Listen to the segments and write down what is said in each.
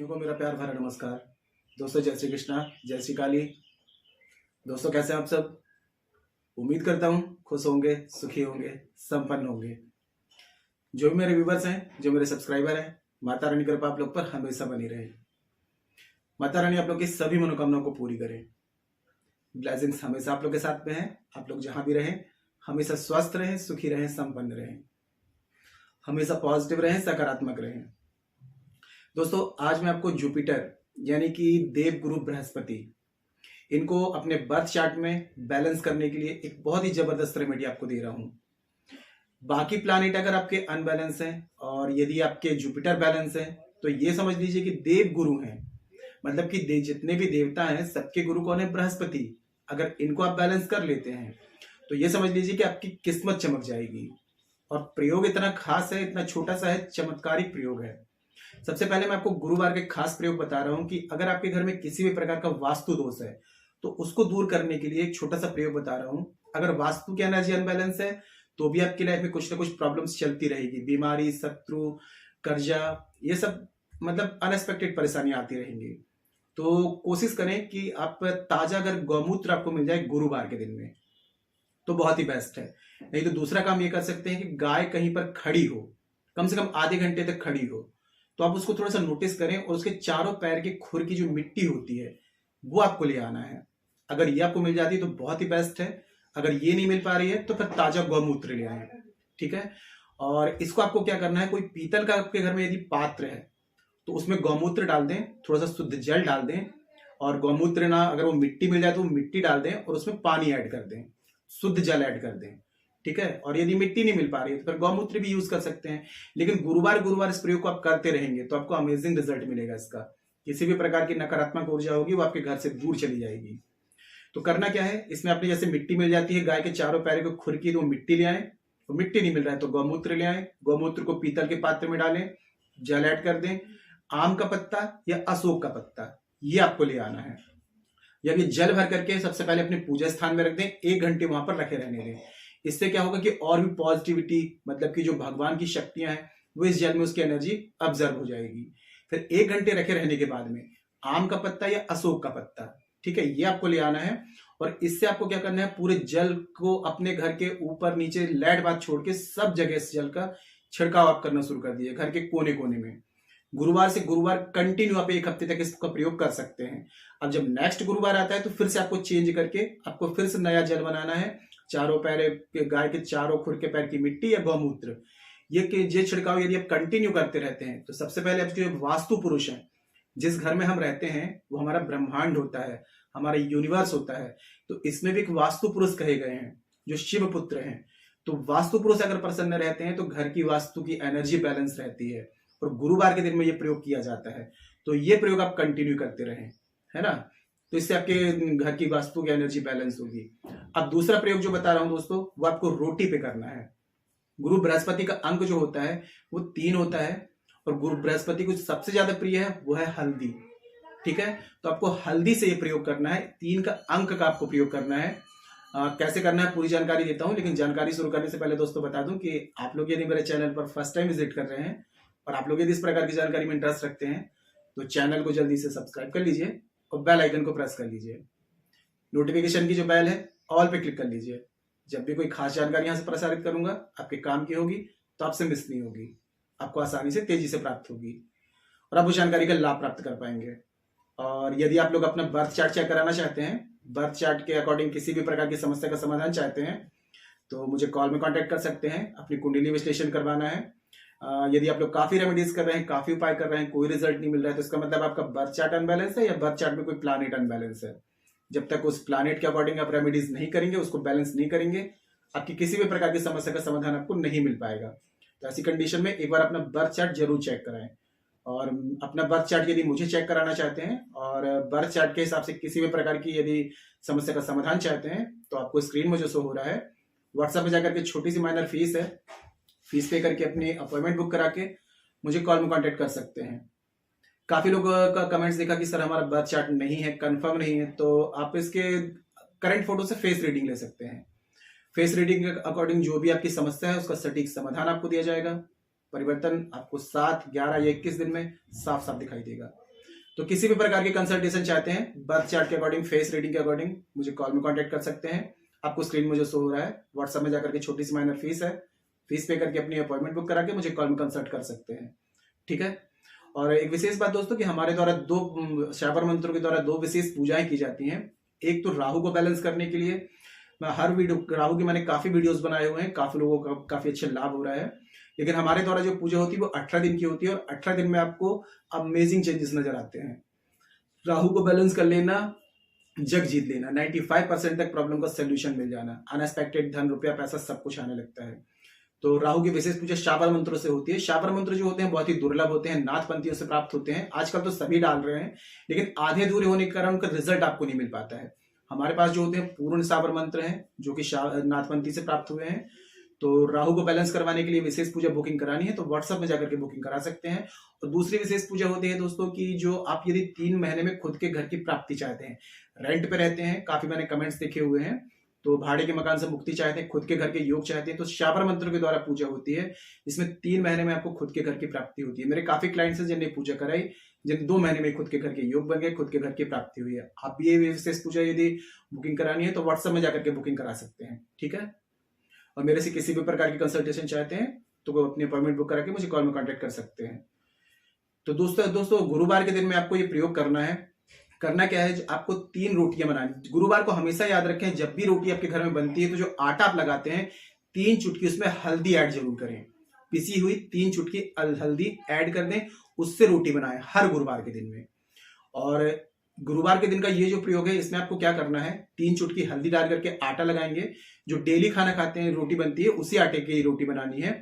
सभी को मेरा प्यार भरा नमस्कार। दोस्तों जय श्री कृष्णा, जय श्री काली। दोस्तों कैसे हैं आप सब? उम्मीद करता हूँ खुश होंगे, सुखी होंगे, संपन्न होंगे। जो भी मेरे व्यूवर्स हैं, जो मेरे सब्सक्राइबर हैं, माता रानी कृपा आप लोग पर हमेशा बनी रहे। माता रानी आप लोग की सभी मनोकामनाओं को पूरी करे। ब्लेसिंग्स हमेशा आप लोग के साथ में है। आप लोग जहां भी रहें हमेशा स्वस्थ रहें, सुखी रहें, संपन्न रहें, हमेशा पॉजिटिव रहें, सकारात्मक रहें। दोस्तों आज मैं आपको जुपिटर यानी कि देव गुरु बृहस्पति, इनको अपने बर्थ चार्ट में बैलेंस करने के लिए एक बहुत ही जबरदस्त रेमेडी आपको दे रहा हूं। बाकी प्लैनेट अगर आपके अनबैलेंस हैं और यदि आपके जुपिटर बैलेंस हैं तो ये समझ लीजिए कि देव गुरु हैं, मतलब कि जितने भी देवता हैं सबके गुरु कौन है? बृहस्पति। अगर इनको आप बैलेंस कर लेते हैं तो ये समझ लीजिए कि आपकी किस्मत चमक जाएगी। और प्रयोग इतना खास है, इतना छोटा सा है, चमत्कारिक प्रयोग है। सबसे पहले मैं आपको गुरुवार के खास प्रयोग बता रहा हूं कि अगर आपके घर में किसी भी प्रकार का वास्तु दोष है तो उसको दूर करने के लिए एक छोटा सा प्रयोग बता रहा हूं। अगर वास्तु की एनर्जी अनबैलेंस है तो भी आपकी लाइफ में कुछ ना कुछ प्रॉब्लम्स चलती रहेगी, बीमारी, शत्रु, कर्जा, ये सब मतलब अनएक्सपेक्टेड परेशानियां आती रहेंगी। तो कोशिश करें कि आप ताजा अगर गौमूत्र आपको मिल जाए गुरुवार के दिन में तो बहुत ही बेस्ट है। नहीं तो दूसरा काम ये कर सकते हैं कि गाय कहीं पर खड़ी हो, कम से कम आधे घंटे तक खड़ी हो, तो आप उसको थोड़ा सा नोटिस करें और उसके चारों पैर के खुर की जो मिट्टी होती है वो आपको ले आना है। अगर ये आपको मिल जाती है तो बहुत ही बेस्ट है। अगर ये नहीं मिल पा रही है तो फिर ताजा गौमूत्र ले आए, ठीक है। और इसको आपको क्या करना है, कोई पीतल का आपके घर में यदि पात्र है तो उसमें गौमूत्र डाल दें, थोड़ा सा शुद्ध जल डाल दें, और गौमूत्र ना अगर वो मिट्टी मिल जाए तो वो मिट्टी डाल दें और उसमें पानी ऐड कर दें, शुद्ध जल ऐड कर दें, ठीक है। और यदि मिट्टी नहीं मिल पा रही है तो फिर गौमूत्र भी यूज कर सकते हैं। लेकिन गुरुवार गुरुवार इस प्रयोग को आप करते रहेंगे तो आपको अमेजिंग रिजल्ट मिलेगा इसका। किसी भी प्रकार की नकारात्मक ऊर्जा होगी वो आपके घर से दूर चली जाएगी। तो करना क्या है, इसमें आपने जैसे मिट्टी मिल जाती है गाय के चारों पैरों को खुर की तो मिट्टी ले आए, तो मिट्टी नहीं मिल रहा है तो गौमूत्र ले आए, गौमूत्र को पीतल के पात्र में डालें, जल ऐड कर दें, आम का पत्ता या अशोक का पत्ता ये आपको ले आना है। जब ये जल भर करके सबसे पहले अपने पूजा स्थान में रख दें, 1 घंटे वहां पर रखे रहने दें। इससे क्या होगा कि और भी पॉजिटिविटी, मतलब कि जो भगवान की शक्तियां हैं वो इस जल में उसकी एनर्जी ऑब्जर्व हो जाएगी। फिर 1 घंटे रखे रहने के बाद में आम का पत्ता या अशोक का पत्ता, ठीक है, ये आपको ले आना है। और इससे आपको क्या करना है, पूरे जल को अपने घर के ऊपर नीचे लैट बात छोड़ के सब जगह इस जल का छिड़काव आप करना शुरू कर दीजिए, घर के कोने कोने में। गुरुवार से गुरुवार कंटिन्यू आप 1 हफ्ते तक इसका प्रयोग कर सकते हैं। अब जब नेक्स्ट गुरुवार आता है तो फिर से आपको चेंज करके आपको फिर से नया जल बनाना है। चारों पैर के गाय के चारों खुर के पैर की मिट्टी या गौमूत्र, ये छिड़काव यदि आप कंटिन्यू करते रहते हैं तो सबसे पहले आपके जो वास्तु पुरुष हैं, जिस घर में हम रहते हैं वो हमारा ब्रह्मांड होता है, हमारा यूनिवर्स होता है। तो इसमें भी एक वास्तु पुरुष कहे गए हैं जो शिव पुत्र हैं। तो वास्तु पुरुष अगर प्रसन्न रहते हैं तो घर की वास्तु की एनर्जी बैलेंस रहती है। और गुरुवार के दिन में ये प्रयोग किया जाता है। तो ये प्रयोग आप कंटिन्यू करते रहें, है ना। तो इससे आपके घर की वास्तु की एनर्जी बैलेंस होगी। अब दूसरा प्रयोग जो बता रहा हूं दोस्तों, वो आपको रोटी पे करना है। गुरु बृहस्पति का अंक जो होता है वो 3 होता है और गुरु बृहस्पति को सबसे ज्यादा प्रिय है वो है हल्दी, ठीक है। तो आपको हल्दी से ये प्रयोग करना है, 3 का अंक का आपको प्रयोग करना है। कैसे करना है पूरी जानकारी देता हूं, लेकिन जानकारी शुरू करने से पहले दोस्तों बता दूं कि आप लोग यदि मेरे चैनल पर फर्स्ट टाइम विजिट कर रहे हैं और आप लोग यदि इस प्रकार की जानकारी में इंटरेस्ट रखते हैं तो चैनल को जल्दी से सब्सक्राइब कर लीजिए और बेल आइकन को प्रेस कर लीजिए। नोटिफिकेशन की जो बेल है ऑल पे क्लिक कर लीजिए। जब भी कोई खास जानकारी यहां से प्रसारित करूंगा आपके काम की होगी तो आपसे मिस नहीं होगी, आपको आसानी से तेजी से प्राप्त होगी और आप उस जानकारी का लाभ प्राप्त कर पाएंगे। और यदि आप लोग अपना बर्थ चार्ट चेक कराना चाहते हैं, बर्थ चार्ट के अकॉर्डिंग किसी भी प्रकार की समस्या का समाधान चाहते हैं तो मुझे कॉल में कॉन्टेक्ट कर सकते हैं। अपनी कुंडली विश्लेषण करवाना है। यदि आप लोग काफी रेमेडीज कर रहे हैं, काफी उपाय कर रहे हैं, कोई रिजल्ट नहीं मिल रहा है तो इसका मतलब आपका बर्थ चार्ट अनबैलेंस है या बर्थ चार्ट में कोई प्लैनेट अनबैलेंस है। जब तक उस प्लैनेट के अकॉर्डिंग आप रेमेडीज नहीं करेंगे, उसको बैलेंस नहीं करेंगे, आपकी किसी भी प्रकार की समस्या का समाधान आपको नहीं मिल पाएगा। तो ऐसी कंडीशन में एक बार अपना बर्थ चार्ट जरूर चेक कराएं। और अपना बर्थ चार्ट यदि मुझे चेक कराना चाहते हैं और बर्थ चार्ट के हिसाब से किसी भी प्रकार की यदि समस्या का समाधान चाहते हैं तो आपको स्क्रीन में जो शो हो रहा है व्हाट्सएप पे जाकर के छोटी सी माइनर फीस है, फीस पे करके अपनी अपॉइंटमेंट बुक करा के मुझे कॉल में कांटेक्ट कर सकते हैं। काफी लोगों का कमेंट्स देखा कि सर हमारा बर्थ चार्ट नहीं है, कंफर्म नहीं है, तो आप इसके करंट फोटो से फेस रीडिंग ले सकते हैं। फेस रीडिंग के अकॉर्डिंग जो भी आपकी समस्या है उसका सटीक समाधान आपको दिया जाएगा। परिवर्तन आपको 7, 11 या 21 दिन में साफ साफ दिखाई देगा। तो किसी भी प्रकार की कंसल्टेशन चाहते हैं बर्थ चार्ट के अकॉर्डिंग, फेस रीडिंग के अकॉर्डिंग, मुझे कॉल में कांटेक्ट कर सकते हैं। आपको स्क्रीन में जो शो हो रहा है, व्हाट्सएप में जाकर के छोटी सी माइनर फीस है, फीस पे करके अपनी अपॉइंटमेंट बुक करा के मुझे कॉल में कंसल्ट कर सकते हैं। ठीक है। और एक विशेष बात दोस्तों कि हमारे द्वारा दो शाबर मंत्रों के द्वारा दो विशेष पूजाएं की जाती हैं। एक तो राहु को बैलेंस करने के लिए, मैं हर वीडियो राहु की मैंने काफी वीडियोस बनाए हुए हैं, काफी लोगों का काफी अच्छे लाभ हो रहा है। लेकिन हमारे द्वारा जो पूजा होती है वो 18 दिन की होती है और 18 दिन में आपको अमेजिंग चेंजेस नजर आते हैं। राहु को बैलेंस कर लेना, जग जीत लेना, 95% तक प्रॉब्लम का सोल्यूशन मिल जाना, अनएक्सपेक्टेड धन रुपया पैसा सब कुछ आने लगता है। तो राहु की विशेष पूजा शाबर मंत्रों से होती है। शाबर मंत्र जो होते हैं बहुत ही दुर्लभ होते हैं, नाथपंथियों से प्राप्त होते हैं। आजकल तो सभी डाल रहे हैं, लेकिन आधे अधूरे होने के कारण उनका रिजल्ट आपको नहीं मिल पाता है। हमारे पास जो होते हैं पूर्ण शाबर मंत्र हैं जो कि नाथपंथी से प्राप्त हुए हैं। तो राहु को बैलेंस करवाने के लिए विशेष पूजा बुकिंग करानी है तो व्हाट्सएप में जाकर के बुकिंग करा सकते हैं। और दूसरी विशेष पूजा होती है दोस्तों की, जो आप यदि 3 महीने में खुद के घर की प्राप्ति चाहते हैं, रेंट पे रहते हैं, काफी मैंने कमेंट्स देखे हुए हैं, तो भाड़े के मकान से मुक्ति चाहते हैं, खुद के घर के योग चाहते हैं, तो शाबर मंत्र के द्वारा पूजा होती है। इसमें 3 महीने में आपको खुद के घर की प्राप्ति होती है। मेरे काफी क्लाइंट्स हैं जिन्हें पूजा कराई, जिन 2 महीने में खुद के घर के योग बन गए, खुद के घर की प्राप्ति हुई है। आप ये विशेष पूजा यदि बुकिंग करानी है तो व्हाट्सएप में जाकर के बुकिंग करा सकते हैं। ठीक है। और मेरे से किसी भी प्रकार की कंसल्टेशन चाहते हैं तो वो अपनी अपॉइंटमेंट बुक करा के मुझे कॉल में कांटेक्ट कर सकते हैं। तो दोस्तों गुरुवार के दिन में आपको ये प्रयोग करना है। करना क्या है, आपको 3 रोटियां बनानी। गुरुवार को हमेशा याद रखें, जब भी रोटी आपके घर में बनती है तो जो आटा आप लगाते हैं 3 चुटकी उसमें हल्दी ऐड जरूर करें। पिसी हुई 3 चुटकी हल्दी ऐड कर दें, उससे रोटी बनाएं हर गुरुवार के दिन में। और गुरुवार के दिन का ये जो प्रयोग है, इसमें आपको क्या करना है, 3 चुटकी हल्दी डाल करके आटा लगाएंगे। जो डेली खाना खाते हैं रोटी बनती है उसी आटे की रोटी बनानी है।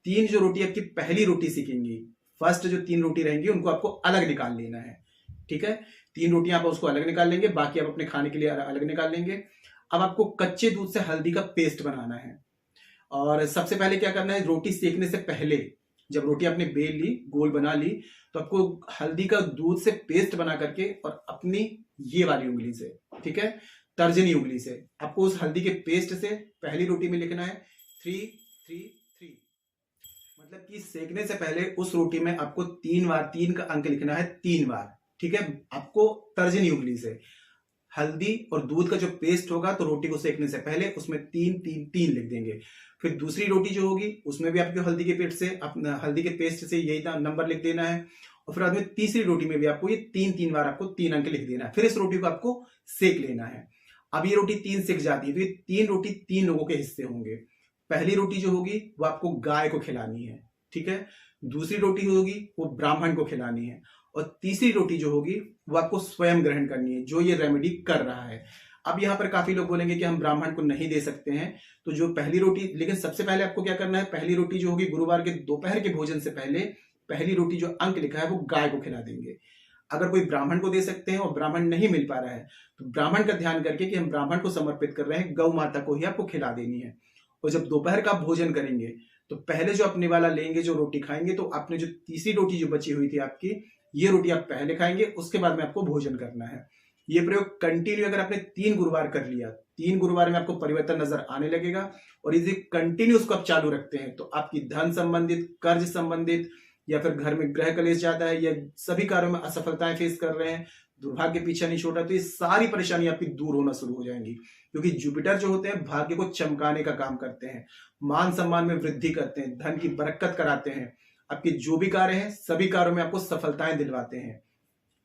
3 जो रोटी आपकी पहली रोटी सीखेंगी, फर्स्ट जो 3 रोटी रहेंगी उनको आपको अलग निकाल लेना है। ठीक है। 3 रोटियां आप उसको अलग निकाल लेंगे, बाकी आप अपने खाने के लिए अलग निकाल लेंगे। अब आपको कच्चे दूध से हल्दी का पेस्ट बनाना है। और सबसे पहले क्या करना है, रोटी सेकने से पहले जब रोटी आपने बेल ली, गोल बना ली, तो आपको हल्दी का दूध से पेस्ट बना करके और अपनी ये वाली उंगली से, ठीक है, तर्जनी उंगली से आपको उस हल्दी के पेस्ट से पहली रोटी में लिखना है 333। मतलब कि सेकने से पहले उस रोटी में आपको 3 बार 3 का अंक लिखना है, 3 बार। ठीक है। आपको तर्जनी उंगली से हल्दी और दूध का जो पेस्ट होगा तो रोटी को सेकने से पहले उसमें 3 3 3 लिख देंगे। फिर दूसरी रोटी जो होगी उसमें भी आपको हल्दी के पेस्ट से, अपना हल्दी के पेस्ट से यही नंबर लिख देना है। और फिर बाद में तीसरी रोटी में भी आपको ये 3 बार आपको 3 अंक लिख देना है। फिर इस रोटी को आपको सेक लेना है। अब ये रोटी 3 सेक जाती है तो ये 3 रोटी 3 लोगों के हिस्से होंगे। पहली रोटी जो होगी वो आपको गाय को खिलानी है। ठीक है। दूसरी रोटी होगी वो ब्राह्मण को खिलानी है। और तीसरी रोटी जो होगी वो आपको स्वयं ग्रहण करनी है, जो ये रेमेडी कर रहा है। अब यहाँ पर काफी लोग बोलेंगे कि हम ब्राह्मण को नहीं दे सकते हैं, तो जो पहली रोटी, लेकिन सबसे पहले आपको क्या करना है, पहली रोटी जो होगी गुरुवार के दोपहर के भोजन से पहले पहली रोटी जो अंक लिखा है वो गाय को खिला देंगे। अगर कोई ब्राह्मण को दे सकते हैं और ब्राह्मण नहीं मिल पा रहा है तो ब्राह्मण का ध्यान करके कि हम ब्राह्मण को समर्पित कर रहे हैं, गौ माता को ही आपको खिला देनी है। और जब दोपहर का भोजन करेंगे तो पहले जो अपने वाला लेंगे, जो रोटी खाएंगे, तो आपने जो तीसरी रोटी जो बची हुई थी आपकी, ये रोटी आप पहले खाएंगे, उसके बाद में आपको भोजन करना है। ये प्रयोग कंटिन्यू अगर आपने 3 गुरुवार कर लिया, 3 गुरुवार में आपको परिवर्तन नजर आने लगेगा। और यदि कंटिन्यू उसको आप चालू रखते हैं तो आपकी धन संबंधित, कर्ज संबंधित, या फिर घर में ग्रह कलेश जाता है, या सभी कार्यों में असफलताएं फेस कर रहे हैं, दुर्भाग्य पीछा नहीं छोड़ रहा, तो ये सारी परेशानी आपकी दूर होना शुरू हो जाएंगी। क्योंकि जुपिटर जो होते हैं भाग्य को चमकाने का काम करते हैं, मान सम्मान में वृद्धि करते हैं, धन की बरकत कराते हैं, आपके जो भी कार्य हैं सभी कार्यों में आपको सफलताएं दिलवाते हैं।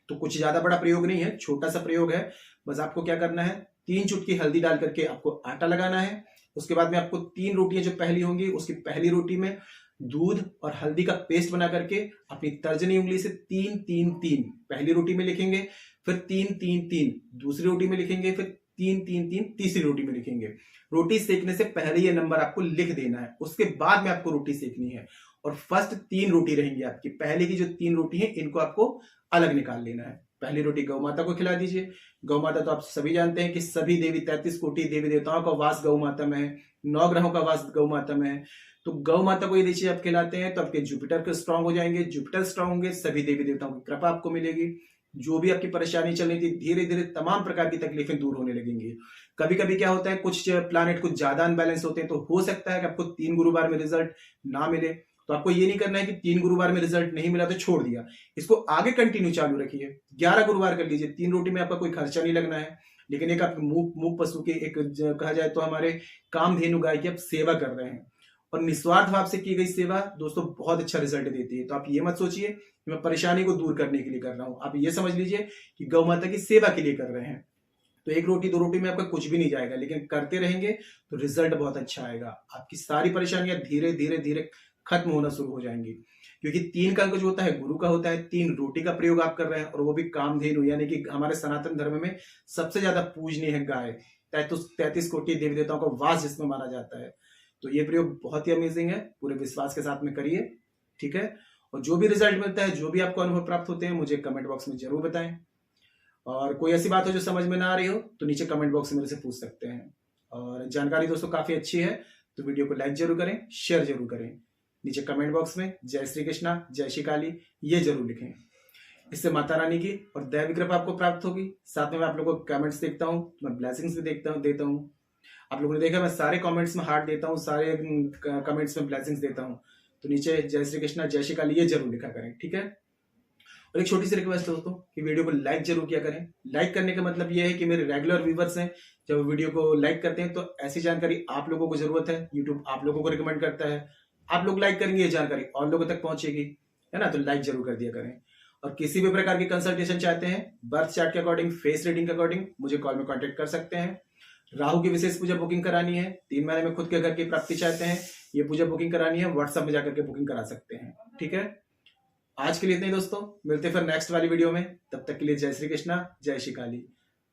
तो कुछ ज्यादा बड़ा प्रयोग नहीं है, छोटा सा प्रयोग है। बस आपको क्या करना है, 3 चुटकी हल्दी डाल करके आपको आटा लगाना है। उसके बाद में आपको 3 रोटियां जो पहली होंगी, उसकी पहली रोटी में दूध और हल्दी का पेस्ट बना करके अपनी तर्जनी उंगली से 3 3 3 पहली रोटी में लिखेंगे, फिर 3 3 3 दूसरी रोटी में लिखेंगे, फिर 3 3 3 तीसरी रोटी में लिखेंगे। रोटी सेकने से पहले ये नंबर आपको लिख देना है, उसके बाद में आपको रोटी सेकनी है। और फर्स्ट 3 रोटी रहेंगी आपकी, पहले की जो 3 रोटी है इनको आपको अलग निकाल लेना है। पहली रोटी गौ माता को खिला दीजिए। गौ माता तो आप सभी जानते हैं कि सभी देवी 33 कोटि देवी देवताओं का वास गौ माता में है, 9 ग्रहों का वास गौ माता में है। तो गौ माता को यदि चीज आप खिलाते हैं तो आपके जुपिटर के स्ट्रांग हो जाएंगे, जुपिटर स्ट्रांग होंगे, सभी देवी देवताओं की कृपा आपको मिलेगी। जो भी आपकी परेशानी चल रही थी, धीरे धीरे तमाम प्रकार की तकलीफें दूर होने लगेंगी। कभी कभी क्या होता है, कुछ प्लैनेट कुछ ज्यादा अनबैलेंस होते हैं, तो हो सकता है कि आपको 3 गुरुवार में रिजल्ट ना मिले। तो आपको ये नहीं करना है कि 3 गुरुवार में रिजल्ट नहीं मिला तो छोड़ दिया, इसको आगे कंटिन्यू चालू रखिए। 11 गुरुवार कर लीजिए, 3 रोटी में आपका कोई खर्चा नहीं लगना है, लेकिन एक आपके मूक पशु की एक कहा जाए तो हमारे कामधेनु गाय की आप सेवा कर रहे हैं, और निस्वार्थ भाव से की गई सेवा दोस्तों बहुत अच्छा रिजल्ट देती है। तो आप ये मत सोचिए कि मैं परेशानी को दूर करने के लिए कर रहा हूं, आप ये समझ लीजिए कि गौ माता की सेवा के लिए कर रहे हैं। तो 1 रोटी 2 रोटी में आपका कुछ भी नहीं जाएगा, लेकिन करते रहेंगे तो रिजल्ट बहुत अच्छा आएगा। आपकी सारी परेशानियां धीरे धीरे धीरे खत्म होना शुरू हो जाएंगी, क्योंकि 3 का अंक जो होता है गुरु का होता है। 3 रोटी का प्रयोग आप कर रहे हैं, और वो भी कामधेनु, यानी कि हमारे सनातन धर्म में सबसे ज्यादा पूजनीय है गाय। 33 कोटि देवी देवताओं का वास जिसमें माना जाता है। तो ये प्रयोग बहुत ही अमेजिंग है, पूरे विश्वास के साथ में करिए, ठीक है। और जो भी रिजल्ट मिलता है, जो भी आपको अनुभव प्राप्त होते हैं, मुझे कमेंट बॉक्स में जरूर बताएं। और कोई ऐसी बात हो जो समझ में ना आ रही हो तो नीचे कमेंट बॉक्स में मेरे से पूछ सकते हैं। और जानकारी दोस्तों काफी अच्छी है, तो वीडियो को लाइक जरूर करें, शेयर जरूर करें। नीचे कमेंट बॉक्स में जय श्री कृष्णा, जय श्री काली ये जरूर लिखें। इससे माता रानी की और दैवी कृपा आपको प्राप्त होगी। साथ में मैं आप लोगों को कमेंट्स देखता हूँ, मैं ब्लेसिंग्स भी देता हूँ। आप लोगों ने देखा मैं सारे कमेंट्स में हार्ट देता हूँ, सारे कमेंट्स में ब्लेसिंग्स देता हूँ। तो नीचे जय श्री कृष्णा, जय श्री काली ये जरूर लिखा करें, ठीक है। और एक छोटी सी रिक्वेस्ट है दोस्तों कि वीडियो को लाइक जरूर किया करें। लाइक करने का मतलब ये है कि मेरे रेगुलर व्यूवर्स हैं, जब वीडियो को लाइक करते हैं तो ऐसी जानकारी आप लोगों को जरूरत है, यूट्यूब आप लोगों को रिकमेंड करता है। आप लोग लाइक करेंगे, ये जानकारी और लोगों तक पहुंचेगी, है ना। तो लाइक जरूर कर दिया करें। और किसी भी प्रकार की कंसल्टेशन चाहते हैं, बर्थ चार्ट के अकॉर्डिंग, फेस रीडिंग के अकॉर्डिंग, मुझे कॉल में कॉन्टेक्ट कर सकते हैं। राहु की विशेष पूजा बुकिंग करानी है, 3 महीने में खुद के घर की प्राप्ति चाहते हैं, ये पूजा बुकिंग करानी है, व्हाट्सएप में जाकर के बुकिंग करा सकते हैं, ठीक है। आज के लिए इतना ही दोस्तों, मिलते फिर नेक्स्ट वाली वीडियो में। तब तक के लिए जय श्री कृष्णा, जय श्री काली।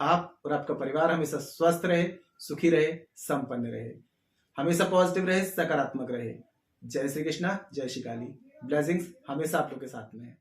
आप और आपका परिवार हमेशा स्वस्थ रहे, सुखी रहे, संपन्न रहे, हमेशा पॉजिटिव रहे, सकारात्मक रहे। जय श्री कृष्णा, जय श्री काली। ब्लेसिंग्स हमेशा आप लोग के साथ में है।